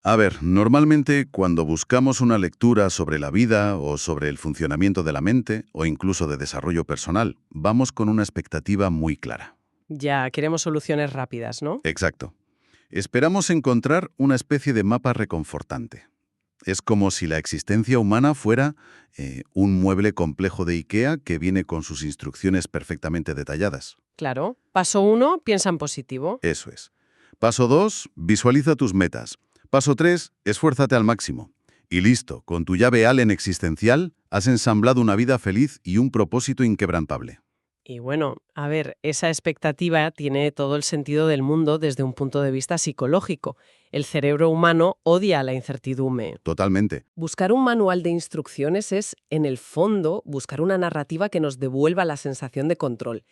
A ver, normalmente cuando buscamos una lectura sobre la vida o sobre el funcionamiento de la mente o incluso de desarrollo personal, vamos con una expectativa muy clara. Ya, queremos soluciones rápidas, ¿no? Exacto. Esperamos encontrar una especie de mapa reconfortante. Es como si la existencia humana fuera un mueble complejo de IKEA que viene con sus instrucciones perfectamente detalladas. Claro. Paso uno, piensa en positivo. Eso es. Paso 2, visualiza tus metas. Paso 3, esfuérzate al máximo. Y listo, con tu llave Allen existencial, has ensamblado una vida feliz y un propósito inquebrantable. Y bueno, a ver, esa expectativa tiene todo el sentido del mundo desde un punto de vista psicológico. El cerebro humano odia la incertidumbre. Totalmente. Buscar un manual de instrucciones es, en el fondo, buscar una narrativa que nos devuelva la sensación de control.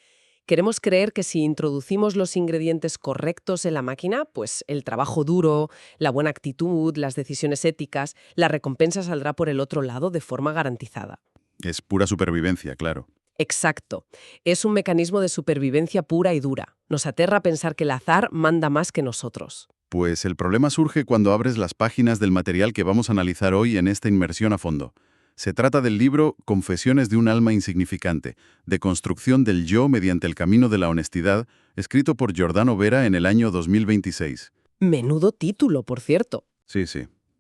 Queremos creer que si introducimos los ingredientes correctos en la máquina, pues el trabajo duro, la buena actitud, las decisiones éticas, la recompensa saldrá por el otro lado de forma garantizada. Es pura supervivencia, claro. Exacto. Es un mecanismo de supervivencia pura y dura. Nos aterra pensar que el azar manda más que nosotros. Pues el problema surge cuando abres las páginas del material que vamos a analizar hoy en esta inmersión a fondo. Se trata del libro Confesiones de un alma insignificante, de construcción del yo mediante el camino de la honestidad, escrito por Giordano Vera en el año 2026. Menudo título, por cierto. Sí,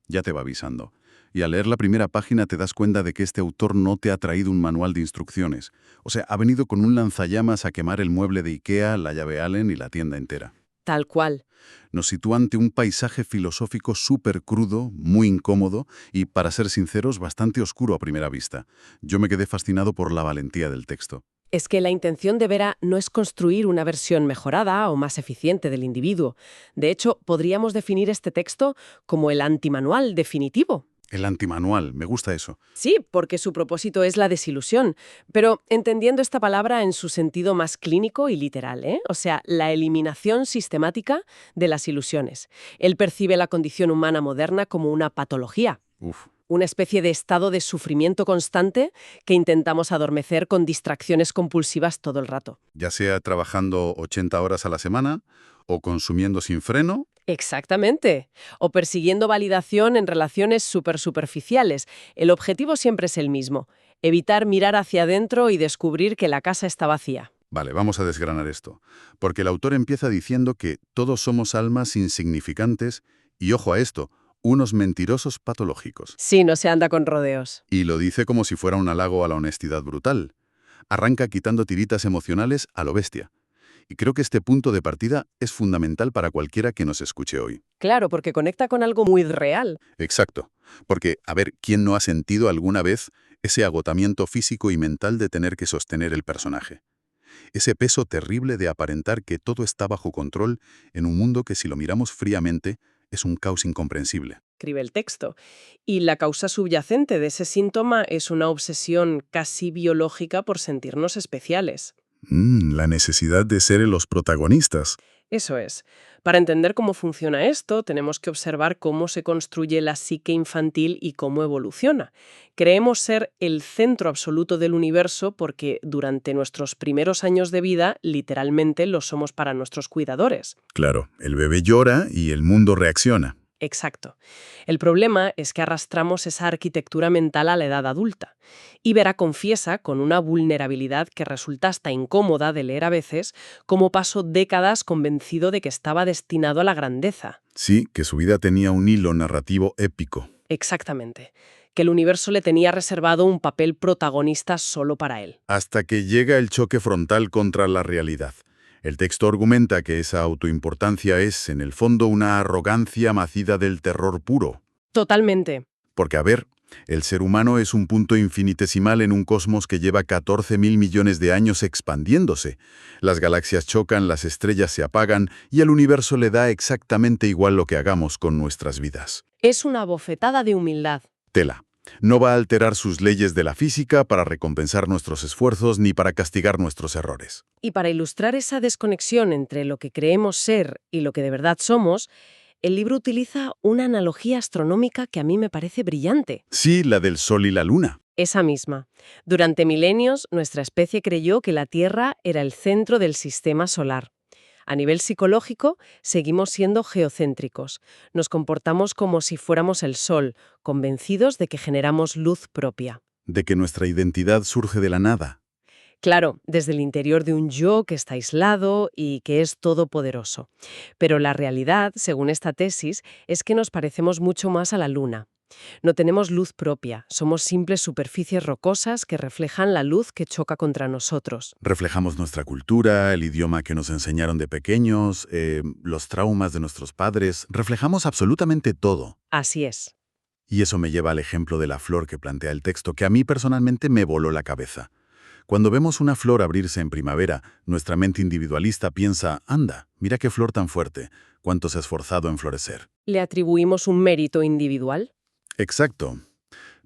ya te va avisando. Y al leer la primera página te das cuenta de que este autor no te ha traído un manual de instrucciones. O sea, ha venido con un lanzallamas a quemar el mueble de IKEA, la llave Allen y la tienda entera. Tal cual. Nos sitúa ante un paisaje filosófico súper crudo, muy incómodo y, para ser sinceros, bastante oscuro a primera vista. Yo me quedé fascinado por la valentía del texto. Es que la intención de Vera no es construir una versión mejorada o más eficiente del individuo. De hecho, podríamos definir este texto como el antimanual definitivo. El antimanual, me gusta eso. Sí, porque su propósito es la desilusión, pero entendiendo esta palabra en su sentido más clínico y literal, ¿eh? O sea, la eliminación sistemática de las ilusiones. Él percibe la condición humana moderna como una patología, Uf, una especie de estado de sufrimiento constante que intentamos adormecer con distracciones compulsivas todo el rato. ya sea trabajando 80 horas a la semana o consumiendo sin freno. Exactamente. O persiguiendo validación en relaciones súper superficiales. El objetivo siempre es el mismo: evitar mirar hacia adentro y descubrir que la casa está vacía. Vale, vamos a desgranar esto. Porque el autor empieza diciendo que todos somos almas insignificantes y, ojo a esto, unos mentirosos patológicos. Sí, no se anda con rodeos. Y lo dice como si fuera un halago a la honestidad brutal. Arranca quitando tiritas emocionales a lo bestia. Y creo que este punto de partida es fundamental para cualquiera que nos escuche hoy. Claro, porque conecta con algo muy real. Exacto. Porque, a ver, ¿quién no ha sentido alguna vez ese agotamiento físico y mental de tener que sostener el personaje? Ese peso terrible de aparentar que todo está bajo control en un mundo que, si lo miramos fríamente, es un caos incomprensible. Escribe el texto. Y la causa subyacente de ese síntoma es una obsesión casi biológica por sentirnos especiales. La necesidad de ser los protagonistas. Eso es. Para entender cómo funciona esto, tenemos que observar cómo se construye la psique infantil y cómo evoluciona. Creemos ser el centro absoluto del universo porque durante nuestros primeros años de vida, literalmente lo somos para nuestros cuidadores. Claro, el bebé llora y el mundo reacciona. Exacto. El problema es que arrastramos esa arquitectura mental a la edad adulta. Y Vera confiesa, con una vulnerabilidad que resulta hasta incómoda de leer a veces, cómo pasó décadas convencido de que estaba destinado a la grandeza. Sí, que su vida tenía un hilo narrativo épico. Exactamente. Que el universo le tenía reservado un papel protagonista solo para él. Hasta que llega el choque frontal contra la realidad. El texto argumenta que esa autoimportancia es, en el fondo, una arrogancia macida del terror puro. Totalmente. Porque, a ver, el ser humano es un punto infinitesimal en un cosmos que lleva 14.000 millones de años expandiéndose. Las galaxias chocan, las estrellas se apagan y al universo le da exactamente igual lo que hagamos con nuestras vidas. Es una bofetada de humildad. Tela. No va a alterar sus leyes de la física para recompensar nuestros esfuerzos ni para castigar nuestros errores. Y para ilustrar esa desconexión entre lo que creemos ser y lo que de verdad somos, el libro utiliza una analogía astronómica que a mí me parece brillante. Sí, la del Sol y la Luna. Esa misma. Durante milenios, nuestra especie creyó que la Tierra era el centro del sistema solar. A nivel psicológico, seguimos siendo geocéntricos. Nos comportamos como si fuéramos el sol, convencidos de que generamos luz propia. De que nuestra identidad surge de la nada. Claro, desde el interior de un yo que está aislado y que es todopoderoso. Pero la realidad, según esta tesis, es que nos parecemos mucho más a la Luna. No tenemos luz propia, somos simples superficies rocosas que reflejan la luz que choca contra nosotros. Reflejamos nuestra cultura, el idioma que nos enseñaron de pequeños, los traumas de nuestros padres. Reflejamos absolutamente todo. Así es. Y eso me lleva al ejemplo de la flor que plantea el texto, que a mí personalmente me voló la cabeza. Cuando vemos una flor abrirse en primavera, nuestra mente individualista piensa, anda, mira qué flor tan fuerte, cuánto se ha esforzado en florecer. ¿Le atribuimos un mérito individual? Exacto.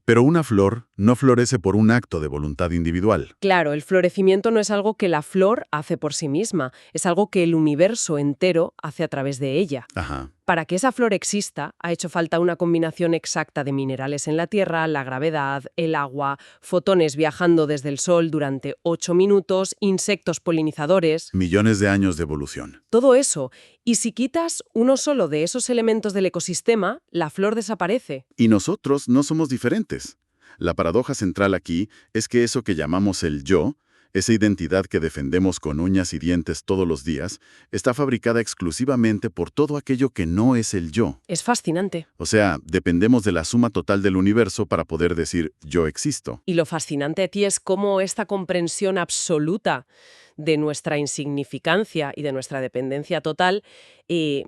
Pero una flor no florece por un acto de voluntad individual. Claro, el florecimiento no es algo que la flor hace por sí misma, es algo que el universo entero hace a través de ella. Ajá. Para que esa flor exista, ha hecho falta una combinación exacta de minerales en la Tierra, la gravedad, el agua, fotones viajando desde el Sol durante 8 minutos, insectos polinizadores. Millones de años de evolución. Todo eso. Y si quitas uno solo de esos elementos del ecosistema, la flor desaparece. Y nosotros no somos diferentes. La paradoja central aquí es que eso que llamamos el yo, esa identidad que defendemos con uñas y dientes todos los días, está fabricada exclusivamente por todo aquello que no es el yo. Es fascinante. O sea, dependemos de la suma total del universo para poder decir yo existo. Y lo fascinante aquí es cómo esta comprensión absoluta de nuestra insignificancia y de nuestra dependencia total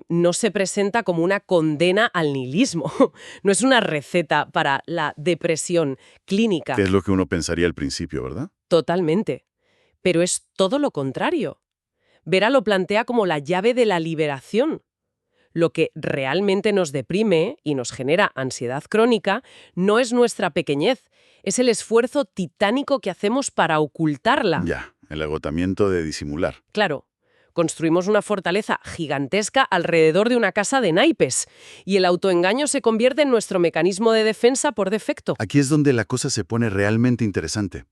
no se presenta como una condena al nihilismo. No es una receta para la depresión clínica. Que es lo que uno pensaría al principio, ¿verdad? Totalmente. Pero es todo lo contrario. Vera lo plantea como la llave de la liberación. Lo que realmente nos deprime y nos genera ansiedad crónica no es nuestra pequeñez, es el esfuerzo titánico que hacemos para ocultarla. Ya, el agotamiento de disimular. Claro, construimos una fortaleza gigantesca alrededor de una casa de naipes y el autoengaño se convierte en nuestro mecanismo de defensa por defecto. Aquí es donde la cosa se pone realmente interesante,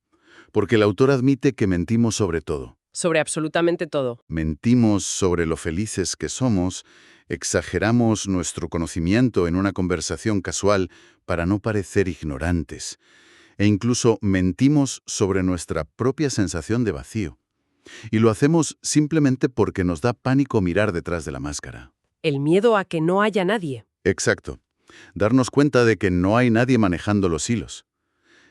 porque el autor admite que mentimos sobre todo. Sobre absolutamente todo. Mentimos sobre lo felices que somos, exageramos nuestro conocimiento en una conversación casual para no parecer ignorantes, e incluso mentimos sobre nuestra propia sensación de vacío. Y lo hacemos simplemente porque nos da pánico mirar detrás de la máscara. El miedo a que no haya nadie. Exacto. Darnos cuenta de que no hay nadie manejando los hilos.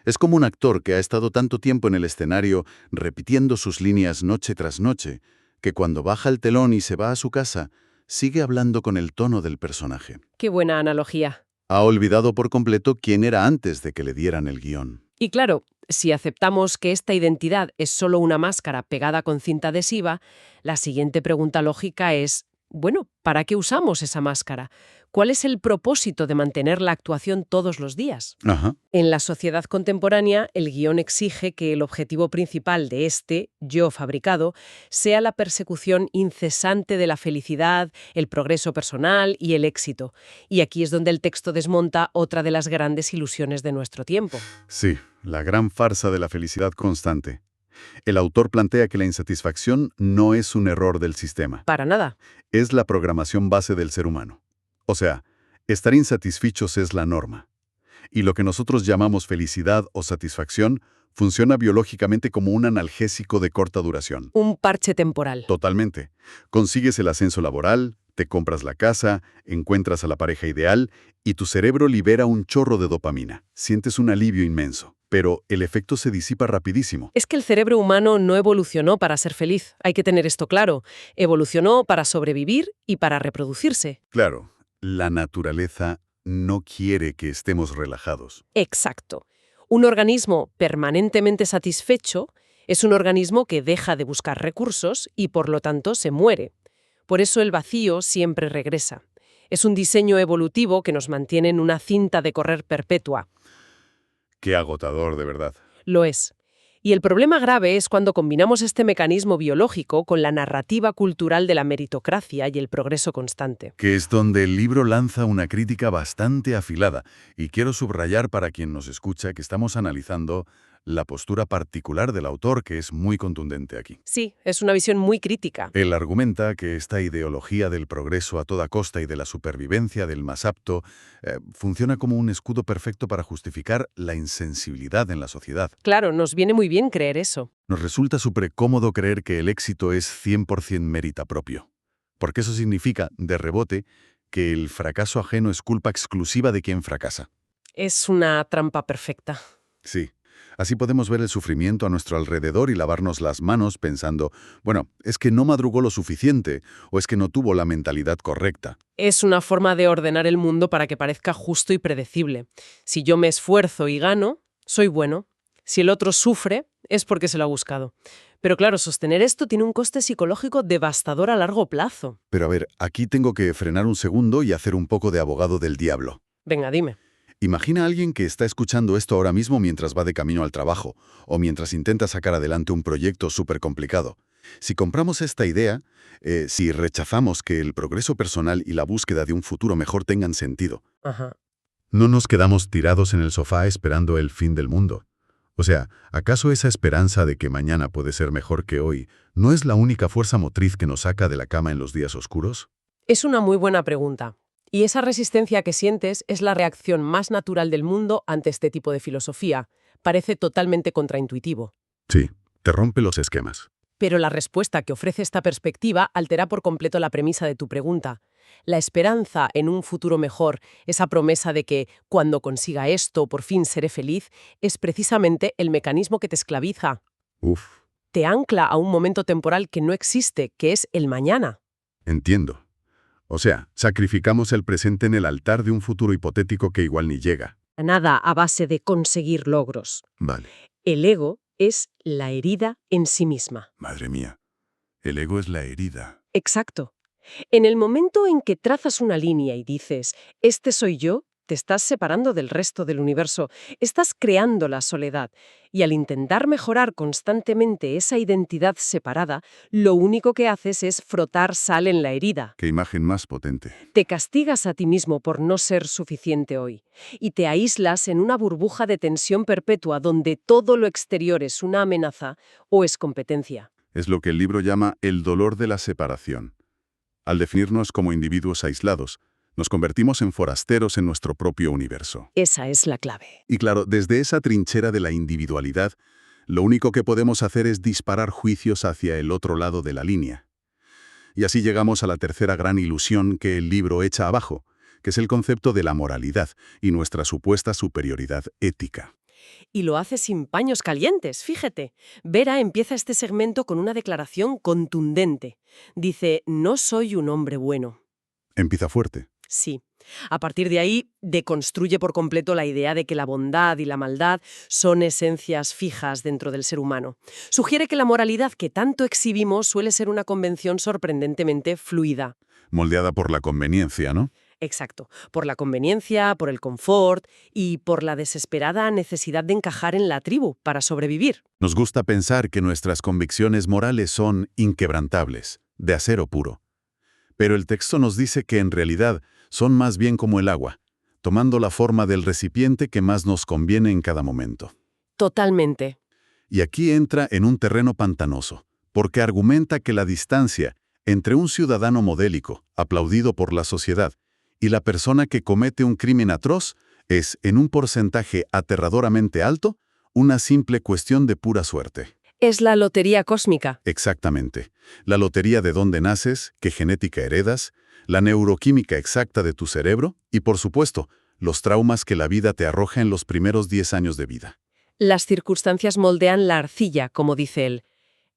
Es como un actor que ha estado tanto tiempo en el escenario repitiendo sus líneas noche tras noche, que cuando baja el telón y se va a su casa, sigue hablando con el tono del personaje. Qué buena analogía. Ha olvidado por completo quién era antes de que le dieran el guión. Y claro, si aceptamos que esta identidad es solo una máscara pegada con cinta adhesiva, la siguiente pregunta lógica es, bueno, ¿para qué usamos esa máscara? ¿Cuál es el propósito de mantener la actuación todos los días? Ajá. En la sociedad contemporánea, el guión exige que el objetivo principal de este yo fabricado sea la persecución incesante de la felicidad, el progreso personal y el éxito. Y aquí es donde el texto desmonta otra de las grandes ilusiones de nuestro tiempo. Sí, la gran farsa de la felicidad constante. El autor plantea que la insatisfacción no es un error del sistema. Para nada. Es la programación base del ser humano. O sea, estar insatisfechos es la norma. Y lo que nosotros llamamos felicidad o satisfacción funciona biológicamente como un analgésico de corta duración. Un parche temporal. Totalmente. Consigues el ascenso laboral, te compras la casa, encuentras a la pareja ideal y tu cerebro libera un chorro de dopamina. Sientes un alivio inmenso. Pero el efecto se disipa rapidísimo. Es que el cerebro humano no evolucionó para ser feliz, hay que tener esto claro. Evolucionó para sobrevivir y para reproducirse. Claro, la naturaleza no quiere que estemos relajados. Exacto. Un organismo permanentemente satisfecho es un organismo que deja de buscar recursos y por lo tanto se muere. Por eso el vacío siempre regresa. Es un diseño evolutivo que nos mantiene en una cinta de correr perpetua. Qué agotador, de verdad. Lo es. Y el problema grave es cuando combinamos este mecanismo biológico con la narrativa cultural de la meritocracia y el progreso constante. Que es donde el libro lanza una crítica bastante afilada. Y quiero subrayar para quien nos escucha que estamos analizando la postura particular del autor, que es muy contundente aquí. Sí, es una visión muy crítica. Él argumenta que esta ideología del progreso a toda costa y de la supervivencia del más apto funciona como un escudo perfecto para justificar la insensibilidad en la sociedad. Claro, nos viene muy bien creer eso. Nos resulta súper cómodo creer que el éxito es 100% mérito propio, porque eso significa, de rebote, que el fracaso ajeno es culpa exclusiva de quien fracasa. Es una trampa perfecta. Sí. Así podemos ver el sufrimiento a nuestro alrededor y lavarnos las manos pensando, bueno, es que no madrugó lo suficiente o es que no tuvo la mentalidad correcta. Es una forma de ordenar el mundo para que parezca justo y predecible. Si yo me esfuerzo y gano, soy bueno. Si el otro sufre, es porque se lo ha buscado. Pero claro, sostener esto tiene un coste psicológico devastador a largo plazo. Pero a ver, aquí tengo que frenar un segundo y hacer un poco de abogado del diablo. Venga, dime. Imagina a alguien que está escuchando esto ahora mismo mientras va de camino al trabajo o mientras intenta sacar adelante un proyecto súper complicado. Si compramos esta idea, si rechazamos que el progreso personal y la búsqueda de un futuro mejor tengan sentido, Ajá. no nos quedamos tirados en el sofá esperando el fin del mundo. O sea, ¿acaso esa esperanza de que mañana puede ser mejor que hoy no es la única fuerza motriz que nos saca de la cama en los días oscuros? Es una muy buena pregunta. Y esa resistencia que sientes es la reacción más natural del mundo ante este tipo de filosofía. Parece totalmente contraintuitivo. Sí, te rompe los esquemas. Pero la respuesta que ofrece esta perspectiva altera por completo la premisa de tu pregunta. La esperanza en un futuro mejor, esa promesa de que cuando consiga esto por fin seré feliz, es precisamente el mecanismo que te esclaviza. Uf, Te ancla a un momento temporal que no existe, que es el mañana. entiendo. O sea, sacrificamos el presente en el altar de un futuro hipotético que igual ni llega. Nada a base de conseguir logros. Vale. El ego es la herida en sí misma. Madre mía, el ego es la herida. Exacto. En el momento en que trazas una línea y dices, este soy yo, te estás separando del resto del universo, estás creando la soledad. Y al intentar mejorar constantemente esa identidad separada, lo único que haces es frotar sal en la herida. Qué imagen más potente. Te castigas a ti mismo por no ser suficiente hoy. Y te aíslas en una burbuja de tensión perpetua donde todo lo exterior es una amenaza o es competencia. Es lo que el libro llama el dolor de la separación. Al definirnos como individuos aislados, nos convertimos en forasteros en nuestro propio universo. Esa es la clave. Y claro, desde esa trinchera de la individualidad, lo único que podemos hacer es disparar juicios hacia el otro lado de la línea. Y así llegamos a la tercera gran ilusión que el libro echa abajo, que es el concepto de la moralidad y nuestra supuesta superioridad ética. Y lo hace sin paños calientes, fíjate. Vera empieza este segmento con una declaración contundente. Dice, no soy un hombre bueno. Empieza fuerte. Sí. A partir de ahí, deconstruye por completo la idea de que la bondad y la maldad son esencias fijas dentro del ser humano. Sugiere que la moralidad que tanto exhibimos suele ser una convención sorprendentemente fluida. Moldeada por la conveniencia, ¿no? Exacto. Por la conveniencia, por el confort y por la desesperada necesidad de encajar en la tribu para sobrevivir. Nos gusta pensar que nuestras convicciones morales son inquebrantables, de acero puro. Pero el texto nos dice que en realidad son más bien como el agua, tomando la forma del recipiente que más nos conviene en cada momento. Totalmente. Y aquí entra en un terreno pantanoso, porque argumenta que la distancia entre un ciudadano modélico, aplaudido por la sociedad, y la persona que comete un crimen atroz es, en un porcentaje aterradoramente alto, una simple cuestión de pura suerte. Es la lotería cósmica. Exactamente. La lotería de dónde naces, qué genética heredas, la neuroquímica exacta de tu cerebro y, por supuesto, los traumas que la vida te arroja en los primeros 10 años de vida. Las circunstancias moldean la arcilla, como dice él.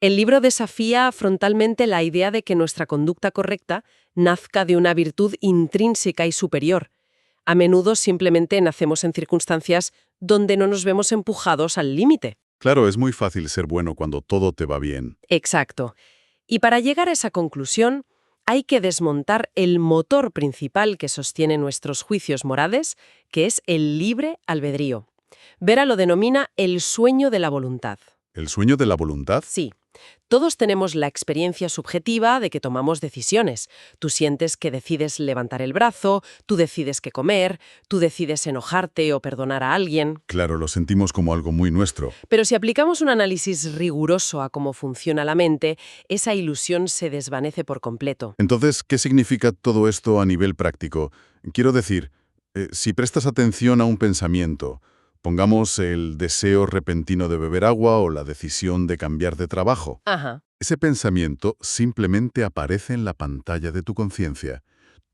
El libro desafía frontalmente la idea de que nuestra conducta correcta nazca de una virtud intrínseca y superior. A menudo simplemente nacemos en circunstancias donde no nos vemos empujados al límite. Claro, es muy fácil ser bueno cuando todo te va bien. Exacto. Y para llegar a esa conclusión, hay que desmontar el motor principal que sostiene nuestros juicios morales, que es el libre albedrío. Vera lo denomina el sueño de la voluntad. ¿El sueño de la voluntad? Sí. Todos tenemos la experiencia subjetiva de que tomamos decisiones. Tú sientes que decides levantar el brazo, tú decides qué comer, tú decides enojarte o perdonar a alguien. Claro, lo sentimos como algo muy nuestro. Pero si aplicamos un análisis riguroso a cómo funciona la mente, esa ilusión se desvanece por completo. Entonces, ¿qué significa todo esto a nivel práctico? Quiero decir, si prestas atención a un pensamiento, pongamos el deseo repentino de beber agua o la decisión de cambiar de trabajo, Ajá. ese pensamiento simplemente aparece en la pantalla de tu conciencia.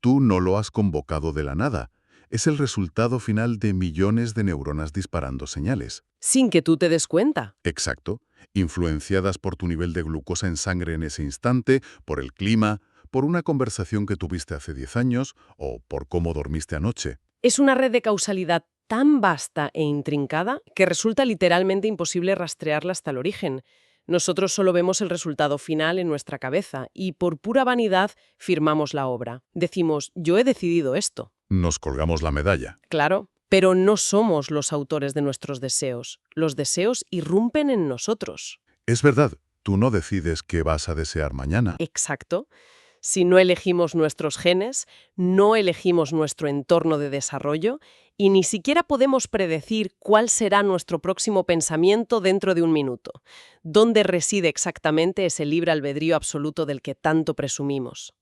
Tú no lo has convocado de la nada. Es el resultado final de millones de neuronas disparando señales. Sin que tú te des cuenta. Exacto, influenciadas por tu nivel de glucosa en sangre en ese instante, por el clima, por una conversación que tuviste hace 10 años o por cómo dormiste anoche. Es una red de causalidad tan vasta e intrincada que resulta literalmente imposible rastrearla hasta el origen. Nosotros solo vemos el resultado final en nuestra cabeza y por pura vanidad firmamos la obra. Decimos, yo he decidido esto. Nos colgamos la medalla. Claro, pero no somos los autores de nuestros deseos. Los deseos irrumpen en nosotros. Es verdad, tú no decides qué vas a desear mañana. Exacto. Si no elegimos nuestros genes, no elegimos nuestro entorno de desarrollo y ni siquiera podemos predecir cuál será nuestro próximo pensamiento dentro de un minuto. ¿Dónde reside exactamente ese libre albedrío absoluto del que tanto presumimos?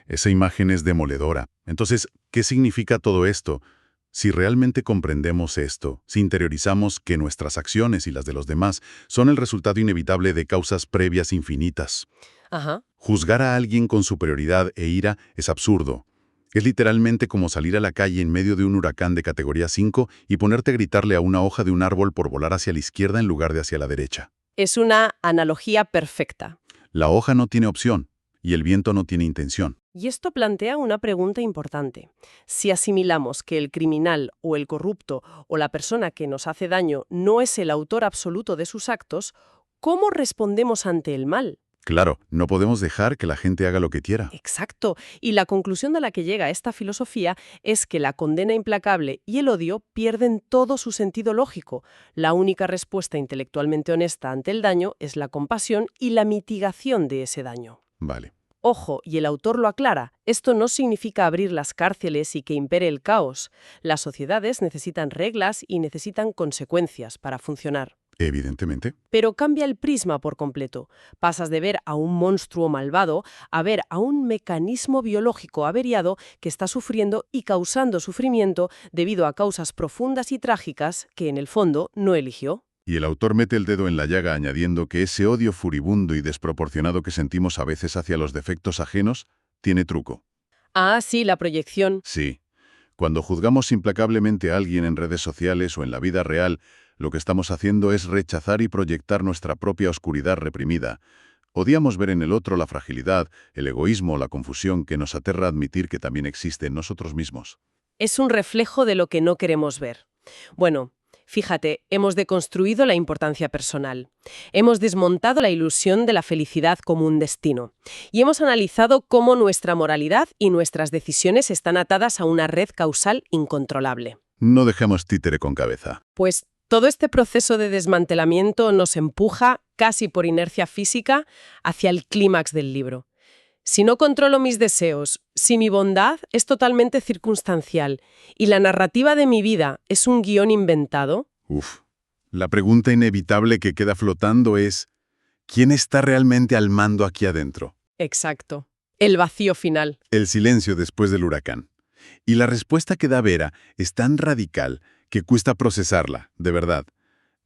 Esa imagen es demoledora. Entonces, ¿qué significa todo esto? Si realmente comprendemos esto, si interiorizamos que nuestras acciones y las de los demás son el resultado inevitable de causas previas infinitas. Ajá. Juzgar a alguien con superioridad e ira es absurdo. Es literalmente como salir a la calle en medio de un huracán de categoría 5 y ponerte a gritarle a una hoja de un árbol por volar hacia la izquierda en lugar de hacia la derecha. Es una analogía perfecta. La hoja no tiene opción y el viento no tiene intención. Y esto plantea una pregunta importante. Si asimilamos que el criminal o el corrupto o la persona que nos hace daño no es el autor absoluto de sus actos, ¿cómo respondemos ante el mal? Claro, no podemos dejar que la gente haga lo que quiera. Exacto. Y la conclusión a la que llega esta filosofía es que la condena implacable y el odio pierden todo su sentido lógico. La única respuesta intelectualmente honesta ante el daño es la compasión y la mitigación de ese daño. Vale. Ojo, y el autor lo aclara, esto no significa abrir las cárceles y que impere el caos. Las sociedades necesitan reglas y necesitan consecuencias para funcionar. Evidentemente. Pero cambia el prisma por completo. Pasas de ver a un monstruo malvado a ver a un mecanismo biológico averiado que está sufriendo y causando sufrimiento debido a causas profundas y trágicas que, en el fondo, no eligió. Y el autor mete el dedo en la llaga añadiendo que ese odio furibundo y desproporcionado que sentimos a veces hacia los defectos ajenos tiene truco. Ah, sí, la proyección. Sí. Cuando juzgamos implacablemente a alguien en redes sociales o en la vida real, lo que estamos haciendo es rechazar y proyectar nuestra propia oscuridad reprimida. Odiamos ver en el otro la fragilidad, el egoísmo, la confusión que nos aterra admitir que también existe en nosotros mismos. Es un reflejo de lo que no queremos ver. Bueno, fíjate, hemos deconstruido la importancia personal. Hemos desmontado la ilusión de la felicidad como un destino. Y hemos analizado cómo nuestra moralidad y nuestras decisiones están atadas a una red causal incontrolable. No dejemos títere con cabeza. Pues todo este proceso de desmantelamiento nos empuja, casi por inercia física, hacia el clímax del libro. Si no controlo mis deseos, si mi bondad es totalmente circunstancial y la narrativa de mi vida es un guión inventado. La pregunta inevitable que queda flotando es, ¿quién está realmente al mando aquí adentro? Exacto. El vacío final. El silencio después del huracán. Y la respuesta que da Vera es tan radical que cuesta procesarla, de verdad.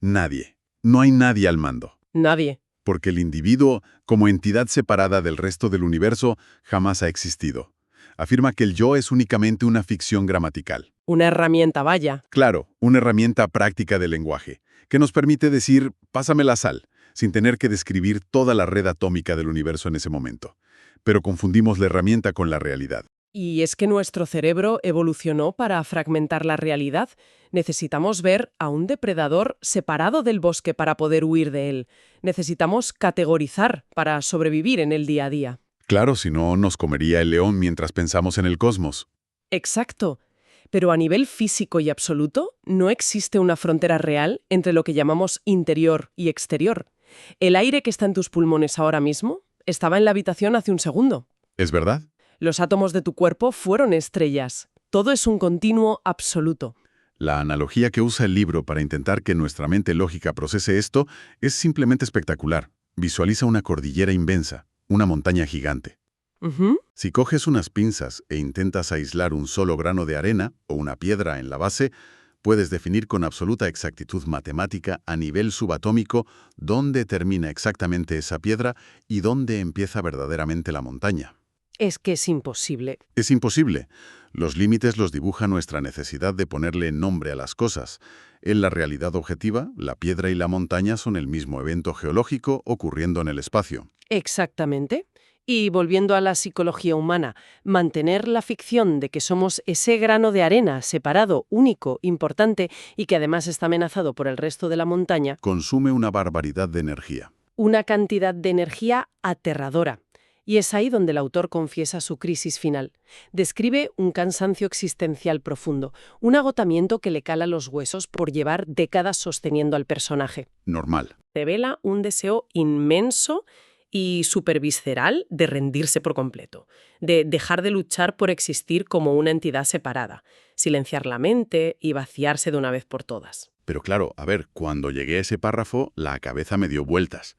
Nadie. No hay nadie al mando. Nadie. Porque el individuo, como entidad separada del resto del universo, jamás ha existido. Afirma que el yo es únicamente una ficción gramatical. Una herramienta, vaya. Claro, una herramienta práctica del lenguaje, que nos permite decir, pásame la sal, sin tener que describir toda la red atómica del universo en ese momento. Pero confundimos la herramienta con la realidad. Y es que nuestro cerebro evolucionó para fragmentar la realidad. Necesitamos ver a un depredador separado del bosque para poder huir de él. Necesitamos categorizar para sobrevivir en el día a día. Claro, si no, nos comería el león mientras pensamos en el cosmos. Exacto. Pero a nivel físico y absoluto, no existe una frontera real entre lo que llamamos interior y exterior. El aire que está en tus pulmones ahora mismo estaba en la habitación hace un segundo. ¿Es verdad? Los átomos de tu cuerpo fueron estrellas. Todo es un continuo absoluto. La analogía que usa el libro para intentar que nuestra mente lógica procese esto es simplemente espectacular. Visualiza una cordillera inmensa, una montaña gigante. Ujú. Si coges unas pinzas e intentas aislar un solo grano de arena o una piedra en la base, puedes definir con absoluta exactitud matemática a nivel subatómico dónde termina exactamente esa piedra y dónde empieza verdaderamente la montaña. Es que es imposible. Es imposible. Los límites los dibuja nuestra necesidad de ponerle nombre a las cosas. En la realidad objetiva, la piedra y la montaña son el mismo evento geológico ocurriendo en el espacio. Exactamente. Y volviendo a la psicología humana, mantener la ficción de que somos ese grano de arena separado, único, importante y que además está amenazado por el resto de la montaña, Consume una barbaridad de energía. una cantidad de energía aterradora. Y es ahí donde el autor confiesa su crisis final. Describe un cansancio existencial profundo, un agotamiento que le cala los huesos por llevar décadas sosteniendo al personaje. Normal. Revela un deseo inmenso y supervisceral de rendirse por completo, de dejar de luchar por existir como una entidad separada, silenciar la mente y vaciarse de una vez por todas. Pero claro, a ver, cuando llegué a ese párrafo, la cabeza me dio vueltas.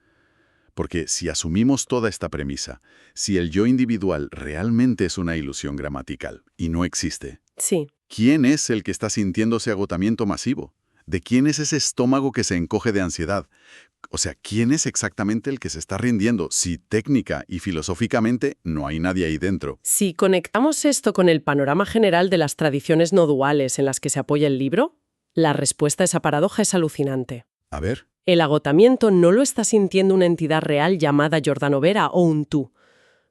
Porque si asumimos toda esta premisa, si el yo individual realmente es una ilusión gramatical y no existe, Sí, ¿quién es el que está sintiendo ese agotamiento masivo? ¿De quién es ese estómago que se encoge de ansiedad? O sea, ¿quién es exactamente el que se está rindiendo si técnica y filosóficamente no hay nadie ahí dentro? si conectamos esto con el panorama general de las tradiciones no duales en las que se apoya el libro, la respuesta a esa paradoja es alucinante. A ver, El agotamiento no lo está sintiendo una entidad real llamada Giordano Vera o un tú.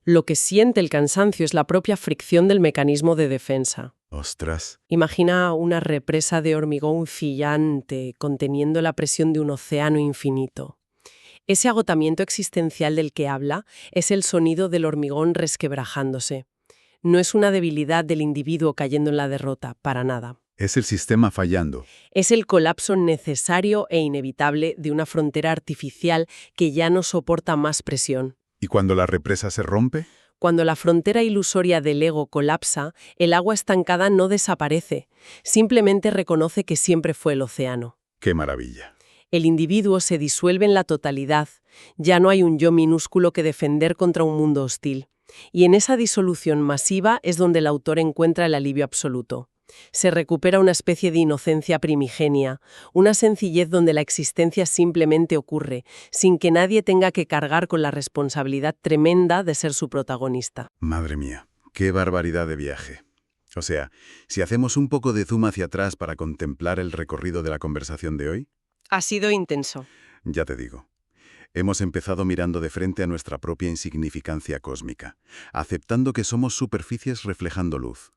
Lo que siente el cansancio es la propia fricción del mecanismo de defensa. ostras, Imagina una represa de hormigón chillante conteniendo la presión de un océano infinito. Ese agotamiento existencial del que habla es el sonido del hormigón resquebrajándose. No es una debilidad del individuo cayendo en la derrota, para nada. es el sistema fallando. Es el colapso necesario e inevitable de una frontera artificial que ya no soporta más presión. ¿Y cuando la represa se rompe? Cuando la frontera ilusoria del ego colapsa, el agua estancada no desaparece, simplemente reconoce que siempre fue el océano. ¡Qué maravilla! El individuo se disuelve en la totalidad, ya no hay un yo minúsculo que defender contra un mundo hostil. Y en esa disolución masiva es donde el autor encuentra el alivio absoluto. Se recupera una especie de inocencia primigenia, una sencillez donde la existencia simplemente ocurre, sin que nadie tenga que cargar con la responsabilidad tremenda de ser su protagonista. Madre mía, qué barbaridad de viaje. O sea, si hacemos un poco de zoom hacia atrás para contemplar el recorrido de la conversación de hoy, Ha sido intenso. ya te digo. Hemos empezado mirando de frente a nuestra propia insignificancia cósmica, aceptando que somos superficies reflejando luz.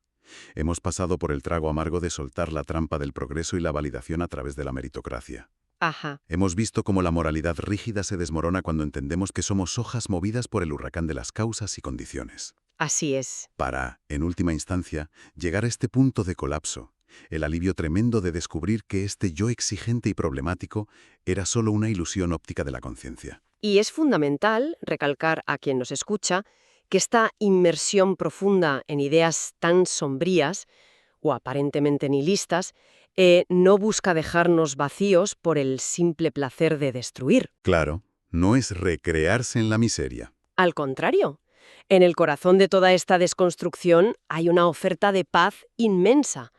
Hemos pasado por el trago amargo de soltar la trampa del progreso y la validación a través de la meritocracia. Ajá. Hemos visto cómo la moralidad rígida se desmorona cuando entendemos que somos hojas movidas por el huracán de las causas y condiciones. Así es. Para, en última instancia, llegar a este punto de colapso, el alivio tremendo de descubrir que este yo exigente y problemático era solo una ilusión óptica de la conciencia. Y es fundamental recalcar a quien nos escucha que esta inmersión profunda en ideas tan sombrías o aparentemente nihilistas no busca dejarnos vacíos por el simple placer de destruir. Claro, no es recrearse en la miseria. Al contrario, en el corazón de toda esta desconstrucción hay una oferta de paz inmensa.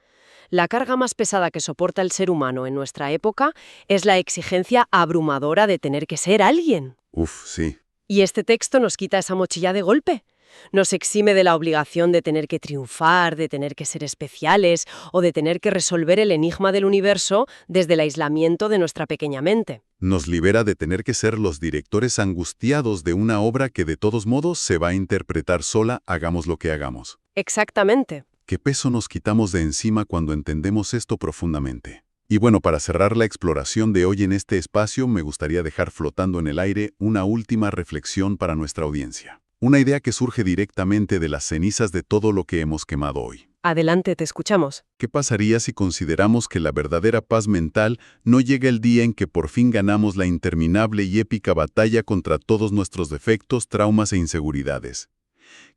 La carga más pesada que soporta el ser humano en nuestra época es la exigencia abrumadora de tener que ser alguien. Uf, sí. Y este texto nos quita esa mochila de golpe. Nos exime de la obligación de tener que triunfar, de tener que ser especiales o de tener que resolver el enigma del universo desde el aislamiento de nuestra pequeña mente. Nos libera de tener que ser los directores angustiados de una obra que de todos modos se va a interpretar sola, hagamos lo que hagamos. Exactamente. ¿Qué peso nos quitamos de encima cuando entendemos esto profundamente? Y bueno, para cerrar la exploración de hoy en este espacio, me gustaría dejar flotando en el aire una última reflexión para nuestra audiencia. Una idea que surge directamente de las cenizas de todo lo que hemos quemado hoy. Adelante, te escuchamos. ¿Qué pasaría si consideramos que la verdadera paz mental no llega el día en que por fin ganamos la interminable y épica batalla contra todos nuestros defectos, traumas e inseguridades?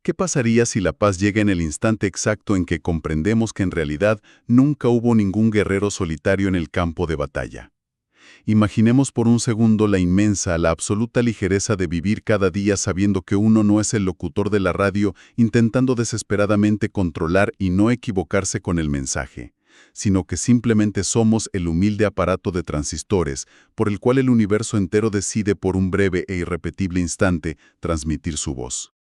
¿Qué pasaría si la paz llega en el instante exacto en que comprendemos que en realidad nunca hubo ningún guerrero solitario en el campo de batalla? Imaginemos por un segundo la inmensa, la absoluta ligereza de vivir cada día sabiendo que uno no es el locutor de la radio intentando desesperadamente controlar y no equivocarse con el mensaje, sino que simplemente somos el humilde aparato de transistores por el cual el universo entero decide por un breve e irrepetible instante transmitir su voz.